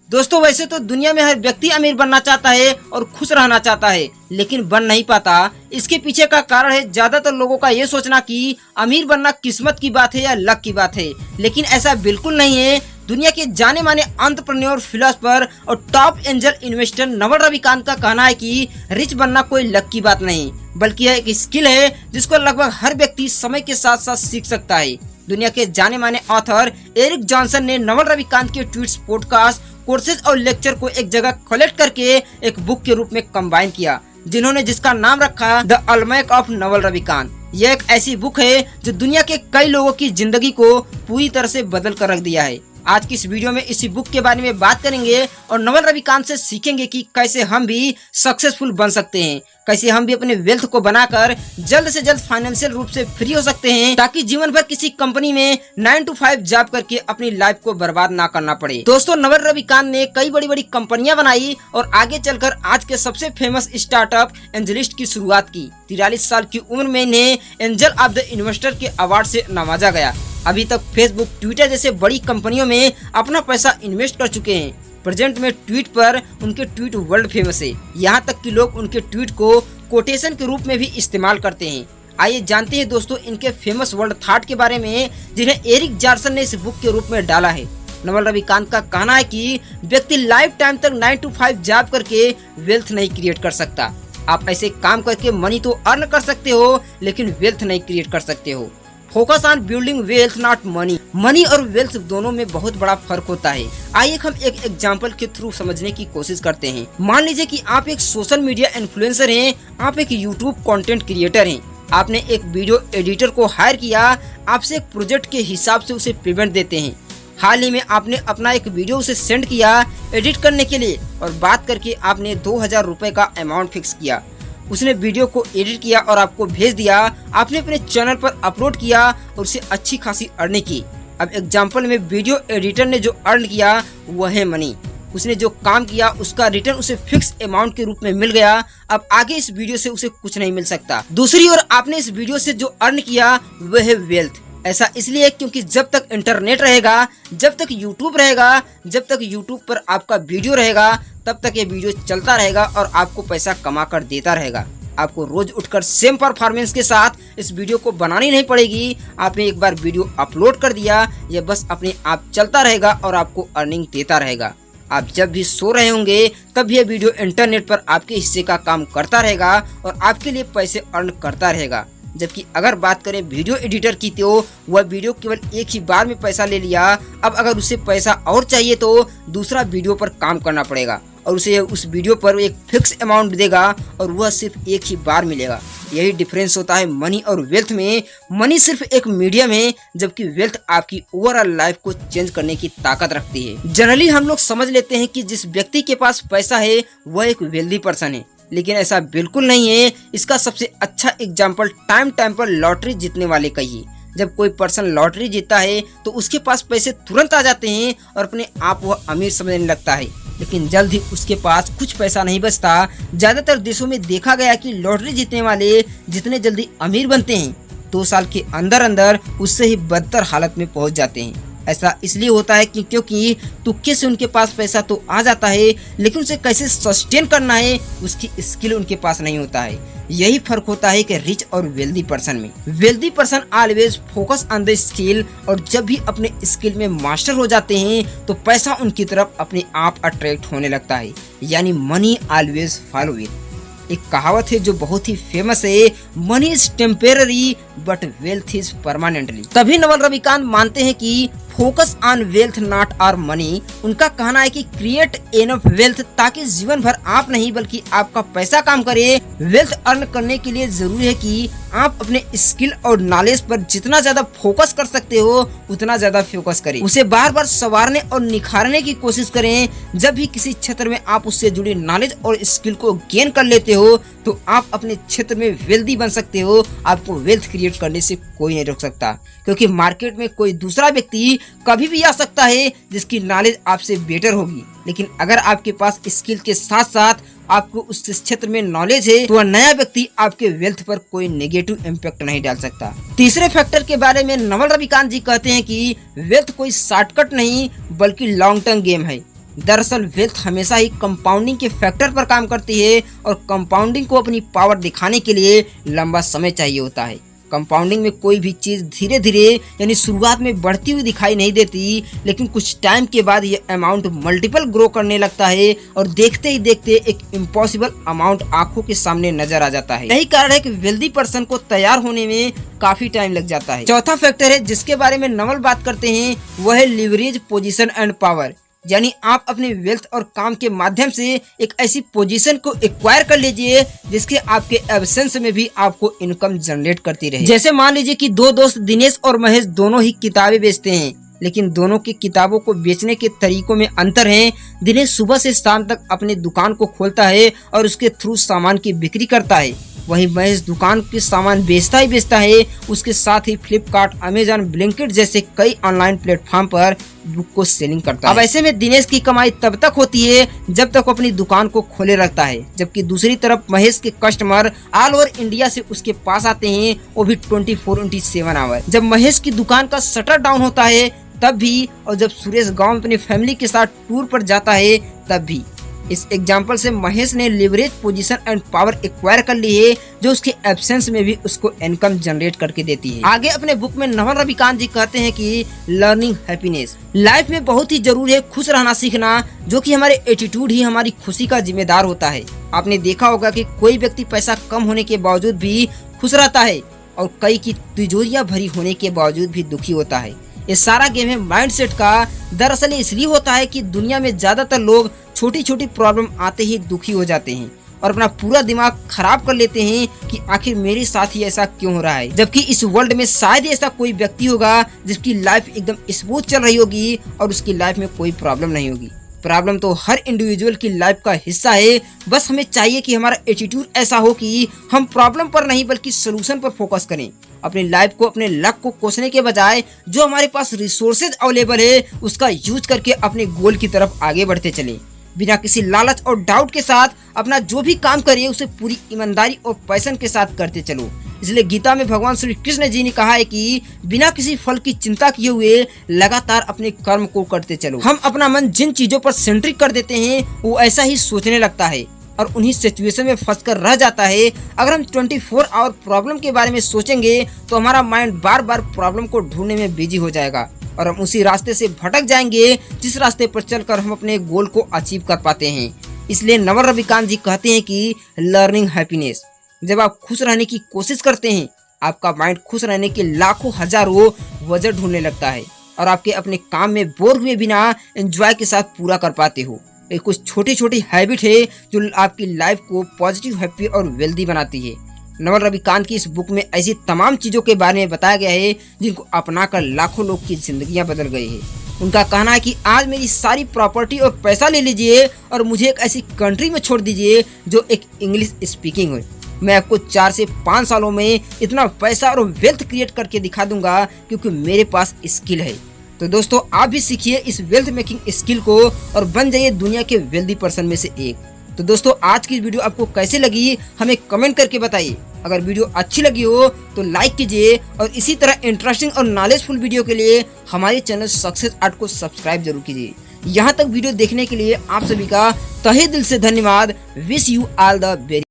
दोस्तों वैसे तो दुनिया में हर व्यक्ति अमीर बनना चाहता है और खुश रहना चाहता है, लेकिन बन नहीं पाता। इसके पीछे का कारण है ज्यादातर लोगों का ये सोचना कि अमीर बनना किस्मत की बात है या लक की बात है, लेकिन ऐसा बिल्कुल नहीं है। दुनिया के जाने माने एंटरप्रेन्योर, फिलोसोफर और top angel investor Naval Ravikant का कहना है कि रिच बनना कोई लक की बात नहीं, बल्कि यह एक स्किल है जिसको लगभग हर व्यक्ति समय के साथ साथ सीख सकता है। दुनिया के जाने माने ऑथर एरिक जॉनसन ने नवल रविकांत के ट्वीट्स, पॉडकास्ट, कोर्सेज और लेक्चर को एक जगह कलेक्ट करके एक बुक के रूप में कंबाइन किया, जिसका नाम रखा the almanack of Naval Ravikant. यह एक ऐसी बुक है जो दुनिया के कई लोगों की जिंदगी को पूरी तरह से बदल कर रख दिया है। आज की इस वीडियो में इसी बुक के बारे में बात करेंगे और नवल रविकांत से सीखेंगे कि कैसे हम भी सक्सेसफुल बन सकते हैं, कैसे हम भी अपने वेल्थ को बनाकर जल्द से जल्द फाइनेंशियल रूप से फ्री हो सकते हैं, ताकि जीवन भर किसी कंपनी में 9 to 5 जॉब करके अपनी लाइफ को बर्बाद ना करना पड़े। दोस्तों नवल रविकांत ने कई बड़ी बड़ी कंपनियां बनाई और आगे चलकर आज के सबसे फेमस स्टार्टअप एंजलिस्ट की शुरुआत की। 43 साल की उम्र में इन्हें एंजल ऑफ द इन्वेस्टर के अवार्ड से नवाजा गया। अभी तक फेसबुक, ट्विटर जैसे बड़ी कंपनियों में अपना पैसा इन्वेस्ट कर चुके हैं। प्रेजेंट में ट्वीट पर उनके ट्वीट वर्ल्ड फेमस है, यहाँ तक कि लोग उनके ट्वीट को कोटेशन के रूप में भी इस्तेमाल करते हैं। आइए जानते हैं दोस्तों इनके फेमस वर्ल्ड थॉट के बारे में, जिन्हें एरिक जॉनसन ने इस बुक के रूप में डाला है। नवल रविकांत का कहना है कि व्यक्ति लाइफ टाइम तक 9 to 5 जॉब करके वेल्थ नहीं क्रिएट कर सकता। आप ऐसे काम करके मनी तो अर्न कर सकते हो, लेकिन वेल्थ नहीं क्रिएट कर सकते हो। Focus on building wealth not money. Money और वेल्थ दोनों में बहुत बड़ा फर्क होता है। आइए हम एक एग्जांपल के थ्रू समझने की कोशिश करते हैं। मान लीजिए कि आप एक सोशल मीडिया इन्फ्लुएंसर हैं, आप एक यूट्यूब कंटेंट क्रिएटर हैं। आपने एक वीडियो एडिटर को हायर किया, आपसे एक प्रोजेक्ट के हिसाब से उसे पेमेंट देते हैं। हाल ही में आपने अपना एक वीडियो उसे सेंड किया एडिट करने के लिए और बात करके आपने 2000 रुपए का अमाउंट फिक्स किया। उसने वीडियो को एडिट किया और आपको भेज दिया। आपने अपने चैनल पर अपलोड किया और उसे अच्छी खासी अर्निंग की। अब एग्जांपल में वीडियो एडिटर ने जो अर्न किया वह है मनी। उसने जो काम किया उसका रिटर्न उसे फिक्स अमाउंट के रूप में मिल गया। अब आगे इस वीडियो से उसे कुछ नहीं मिल सकता। दूसरी ओर आपने इस वीडियो से जो अर्न किया वह है वेल्थ। ऐसा इसलिए क्योंकि जब तक इंटरनेट रहेगा, जब तक यूट्यूब रहेगा, जब तक यूट्यूब पर आपका वीडियो रहेगा, तब तक ये वीडियो चलता रहेगा और आपको पैसा कमा कर देता रहेगा। आपको रोज उठकर सेम परफॉर्मेंस के साथ इस वीडियो को बनानी नहीं पड़ेगी। आपने एक बार वीडियो अपलोड कर दिया, यह बस अपने आप चलता रहेगा और आपको अर्निंग देता रहेगा। आप जब भी सो रहे होंगे तब यह वीडियो इंटरनेट पर आपके हिस्से का काम करता रहेगा और आपके लिए पैसे अर्न करता रहेगा। जबकि अगर बात करें वीडियो एडिटर की, तो वह वीडियो केवल एक ही बार में पैसा ले लिया। अब अगर उसे पैसा और चाहिए तो दूसरा वीडियो पर काम करना पड़ेगा और उसे उस वीडियो पर एक फिक्स अमाउंट देगा और वह सिर्फ एक ही बार मिलेगा। यही डिफरेंस होता है मनी और वेल्थ में। मनी सिर्फ एक मीडियम है, जबकि वेल्थ आपकी ओवरऑल लाइफ को चेंज करने की ताकत रखती है। जनरली हम लोग समझ लेते हैं कि जिस व्यक्ति के पास पैसा है वह एक वेल्दी पर्सन है, लेकिन ऐसा बिल्कुल नहीं है। इसका सबसे अच्छा एग्जाम्पल टाइम पर लॉटरी जीतने वाले का ही। जब कोई पर्सन लॉटरी जीतता है तो उसके पास पैसे तुरंत आ जाते हैं और अपने आप वह अमीर समझने लगता है, लेकिन जल्द ही उसके पास कुछ पैसा नहीं बचता। ज्यादातर देशों में देखा गया कि लॉटरी जीतने वाले जितने जल्दी अमीर बनते हैं, 2 साल के अंदर अंदर उससे ही बदतर हालत में पहुंच जाते हैं। ऐसा इसलिए होता है कि क्योंकि तुक्के से उनके पास पैसा तो आ जाता है, लेकिन उसे कैसे सस्टेन करना है उसकी स्किल उनके पास नहीं होता है। यही फर्क होता है कि रिच और वेल्दी पर्सन में। Wealthy person always focus on the skill, और जब भी अपने स्किल में मास्टर हो जाते हैं तो पैसा उनकी तरफ अपने आप अट्रैक्ट होने लगता है, यानी मनी ऑलवेज फॉलो इट। एक कहावत है जो बहुत ही फेमस है, money is temporary but wealth is permanently. तभी नवल रविकांत मानते हैं कि focus on wealth not or money. उनका कहना है कि क्रिएट एनफ वेल्थ, ताकि जीवन भर आप नहीं बल्कि आपका पैसा काम करे। वेल्थ अर्न करने के लिए जरूरी है कि आप अपने स्किल और नॉलेज पर जितना ज्यादा फोकस कर सकते हो उतना ज्यादा फोकस करें। उसे बार बार संवारने और निखारने की कोशिश करें। जब भी किसी क्षेत्र में आप उससे जुड़ी नॉलेज और स्किल को गेन कर लेते हो तो आप अपने क्षेत्र में वेल्दी बन सकते हो। आपको वेल्थ क्रिएट करने से कोई नहीं रोक सकता, क्योंकि मार्केट में कोई दूसरा व्यक्ति कभी भी आ सकता है जिसकी नॉलेज आपसे बेटर होगी, लेकिन अगर आपके पास स्किल के साथ साथ आपको उस क्षेत्र में नॉलेज है तो वह नया व्यक्ति आपके वेल्थ पर कोई नेगेटिव इम्पैक्ट नहीं डाल सकता। तीसरे फैक्टर के बारे में नवल रविकांत जी कहते हैं कि वेल्थ कोई शॉर्टकट नहीं बल्कि लॉन्ग टर्म गेम है। दरअसल वेल्थ हमेशा ही कंपाउंडिंग के फैक्टर पर काम करती है और कंपाउंडिंग को अपनी पावर दिखाने के लिए लंबा समय चाहिए होता है। कंपाउंडिंग में कोई भी चीज़ धीरे धीरे यानी शुरुआत में बढ़ती हुई दिखाई नहीं देती, लेकिन कुछ टाइम के बाद ये अमाउंट मल्टीपल ग्रो करने लगता है और देखते ही देखते एक इम्पॉसिबल अमाउंट आंखों के सामने नजर आ जाता है। यही कारण है कि वेल्दी पर्सन को तैयार होने में काफी टाइम लग जाता है। चौथा फैक्टर है जिसके बारे में नवल बात करते हैं, वह है लिवरेज, पोजीशन एंड पावर। यानी आप अपने वेल्थ और काम के माध्यम से एक ऐसी पोजीशन को एक्वायर कर लीजिए जिसके आपके एब्सेंस में भी आपको इनकम जनरेट करती रहे। जैसे मान लीजिए कि दो दोस्त दिनेश और महेश दोनों ही किताबें बेचते हैं, लेकिन दोनों की किताबों को बेचने के तरीकों में अंतर है। दिनेश सुबह से शाम तक अपनी दुकान को खोलता है और उसके थ्रू सामान की बिक्री करता है, वहीं महेश दुकान के सामान बेचता ही बेचता है, उसके साथ ही फ्लिपकार्ट, अमेजन, ब्लिंकिट जैसे कई ऑनलाइन प्लेटफॉर्म पर बुक को सेलिंग करता है। अब ऐसे में दिनेश की कमाई तब तक होती है जब तक वो अपनी दुकान को खोले रखता है, जबकि दूसरी तरफ महेश के कस्टमर ऑल ओवर इंडिया से उसके पास आते हैं, वो भी 24/7 आवर। जब महेश की दुकान का शटर डाउन होता है तब भी, और जब सुरेश गांव में अपनी फैमिली के साथ टूर पर जाता है तब भी। इस एग्जाम्पल से महेश ने leverage, position and power acquire कर ली है, जो उसके एब्सेंस में भी उसको इनकम जनरेट करके देती है। आगे अपने बुक में नवल रविकांत जी कहते हैं कि लर्निंग हैप्पीनेस, लाइफ में बहुत ही जरूरी है खुश रहना सीखना, जो कि हमारे एटीट्यूड ही हमारी खुशी का जिम्मेदार होता है। आपने देखा होगा कि कोई व्यक्ति पैसा कम होने के बावजूद भी खुश रहता है और कई की तिजोरियां भरी होने के बावजूद भी दुखी होता है। ये सारा गेम है माइंडसेट का। दरअसल इसलिए होता है कि दुनिया में ज्यादातर लोग छोटी छोटी प्रॉब्लम आते ही दुखी हो जाते हैं और अपना पूरा दिमाग खराब कर लेते हैं कि आखिर मेरे साथ ही ऐसा क्यों हो रहा है, जबकि इस वर्ल्ड में शायद ऐसा कोई व्यक्ति होगा जिसकी लाइफ एकदम स्मूथ चल रही होगी और उसकी लाइफ में कोई प्रॉब्लम नहीं होगी। प्रॉब्लम तो हर इंडिविजुअल की लाइफ का हिस्सा है, बस हमें चाहिए कि हमारा एटीट्यूड ऐसा हो कि हम प्रॉब्लम पर नहीं बल्कि सोल्यूशन पर फोकस करें। अपनी लाइफ को, अपने लक को कोसने के बजाय जो हमारे पास रिसोर्सेज अवेलेबल है उसका यूज करके अपने गोल की तरफ आगे बढ़ते चलें, बिना किसी लालच और डाउट के साथ अपना जो भी काम करिए उसे पूरी ईमानदारी और पैशन के साथ करते चलो। इसलिए गीता में भगवान श्री कृष्ण जी ने कहा है कि बिना किसी फल की चिंता किए हुए लगातार अपने कर्म को करते चलो। हम अपना मन जिन चीजों पर सेंट्रिक कर देते हैं वो ऐसा ही सोचने लगता है और उन्हीं सिचुएशन में फंसकर रह जाता है। अगर हम 24 आवर प्रॉब्लम के बारे में सोचेंगे तो हमारा माइंड बार बार प्रॉब्लम को ढूंढने में बिजी हो जाएगा और हम उसी रास्ते से भटक जाएंगे जिस रास्ते पर चलकर हम अपने गोल को अचीव कर पाते हैं। इसलिए नवल रविकांत जी कहते हैं कि लर्निंग हैप्पीनेस, जब आप खुश रहने की कोशिश करते हैं आपका माइंड खुश रहने के लाखों हजारों वजह ढूंढने लगता है और आपके अपने काम में बोर हुए बिना एंजॉय के साथ पूरा कर पाते हो। ये कुछ छोटी छोटी हैबिट है जो आपकी लाइफ को पॉजिटिव, हैप्पी और वेल्दी बनाती है। नवल रविकांत की इस बुक में ऐसी तमाम चीजों के बारे में बताया गया है जिनको अपनाकर लाखों लोग की जिंदगियां बदल गई है। उनका कहना है कि आज मेरी सारी प्रॉपर्टी और पैसा ले लीजिए और मुझे एक ऐसी कंट्री में छोड़ दीजिए जो एक इंग्लिश स्पीकिंग हो। मैं आपको 4 से 5 सालों में इतना पैसा और वेल्थ क्रिएट करके दिखा दूंगा क्योंकि मेरे पास स्किल है। तो दोस्तों आप भी सीखिए इस वेल्थ मेकिंग स्किल को और बन जाइए दुनिया के वेल्दी पर्सन में से एक। तो दोस्तों आज की वीडियो आपको कैसे लगी हमें कमेंट करके बताइए। अगर वीडियो अच्छी लगी हो तो लाइक कीजिए और इसी तरह इंटरेस्टिंग और नॉलेजफुल वीडियो के लिए हमारे चैनल सक्सेस आर्ट को सब्सक्राइब जरूर कीजिए। यहाँ तक वीडियो देखने के लिए आप सभी का तहे दिल से धन्यवाद। Wish you all the very